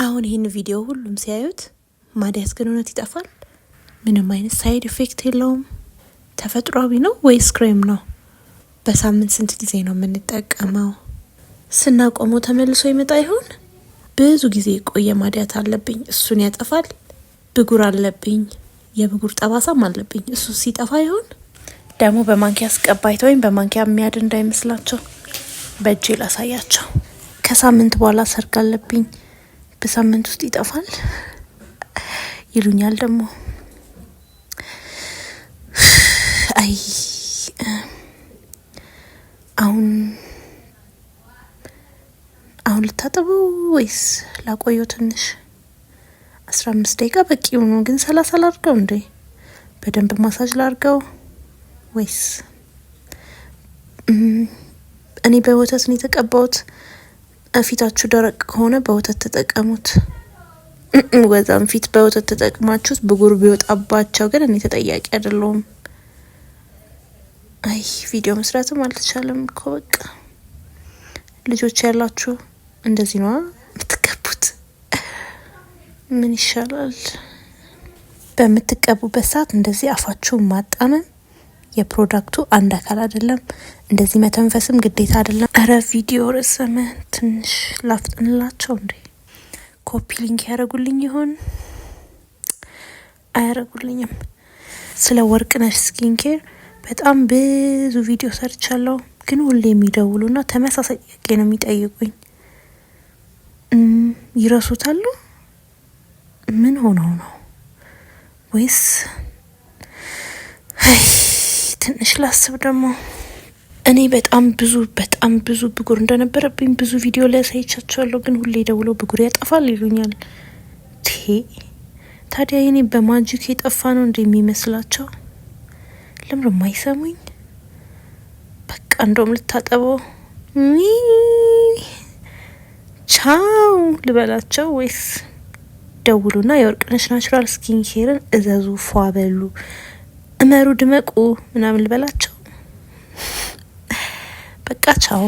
አሁን ይህን ቪዲዮ ሁሉም ሲያዩት ማዲያት ግን እውነት ይጠፋል? ምንም አይነት ሳይድ ኢፌክት የለውም? ተፈጥሯዊ ነው ወይስ ክሬም ነው? በሳምንት ስንት ጊዜ ነው የምንጠቀመው? ስናቆመው ተመልሶ ይመጣ ይሆን? ብዙ ጊዜ የቆየ ማዲያት አለብኝ፣ እሱን ያጠፋል። ብጉር አለብኝ፣ የብጉር ጠባሳም አለብኝ፣ እሱ ሲጠፋ ይሆን? ደግሞ በማንኪያ አስቀባይተው ወይም በማንኪያ የሚያድን እንዳይመስላቸው በእጄ ላሳያቸው። ከሳምንት በኋላ ሰርግ አለብኝ፣ በሳምንት ውስጥ ይጠፋል ይሉኛል። ደግሞ አይ አሁን ልታጠበው ወይስ ላቆየው? ትንሽ 15 ደቂቃ በቂው ነው። ግን 30 ላድርገው እንዴ? በደንብ ማሳጅ ላድርገው ወይስ? እኔ በወተት ነው የተቀባሁት። ፊታችሁ ደረቅ ከሆነ በወተት ተጠቀሙት። ወዛም ፊት በወተት ተጠቅማችሁት ብጉር ቢወጣባቸው ግን እኔ ተጠያቂ አይደለሁም። አይ ቪዲዮ መስራትም አልተቻለም እኮ በቃ። ልጆች ያላችሁ እንደዚህ ነው የምትቀቡት። ምን ይሻላል? በምትቀቡበት ሰዓት እንደዚህ አፋችሁን ማጣመም የፕሮዳክቱ አንድ አካል አይደለም። እንደዚህ መተንፈስም ግዴታ አይደለም። አረ ቪዲዮ ረሰመ። ትንሽ ላፍጥንላቸው እንዴ? ኮፒ ሊንክ ያደርጉልኝ ይሆን? አያደርጉልኝም። ስለ ወርቅነሽ ስኪን ኬር በጣም ብዙ ቪዲዮ ሰርቻለሁ፣ ግን ሁሌ የሚደውሉና ተመሳሳይ ጥያቄ ነው የሚጠይቁኝ። ይረሱታሉ? ምን ሆነው ነው? ወይስ ትንሽ ላስብ ደግሞ። እኔ በጣም ብዙ ብጉር እንደነበረብኝ ብዙ ቪዲዮ ላይ ያሳይቻቸዋለሁ፣ ግን ሁሌ ደውለው ብጉር ያጠፋል ይሉኛል። ታዲያ የኔ በማጂክ የጠፋ ነው እንደሚመስላቸው? ለምን የማይሰሙኝ? በቃ እንደውም ልታጠበው ቻው ልበላቸው ወይስ ደውሉና የወርቅነሽ ናቹራል ስኪን ኬርን እዘዙ፣ ፏ በሉ፣ እመሩ፣ ድመቁ ምናምን ልበላቸው? በቃ ቻው።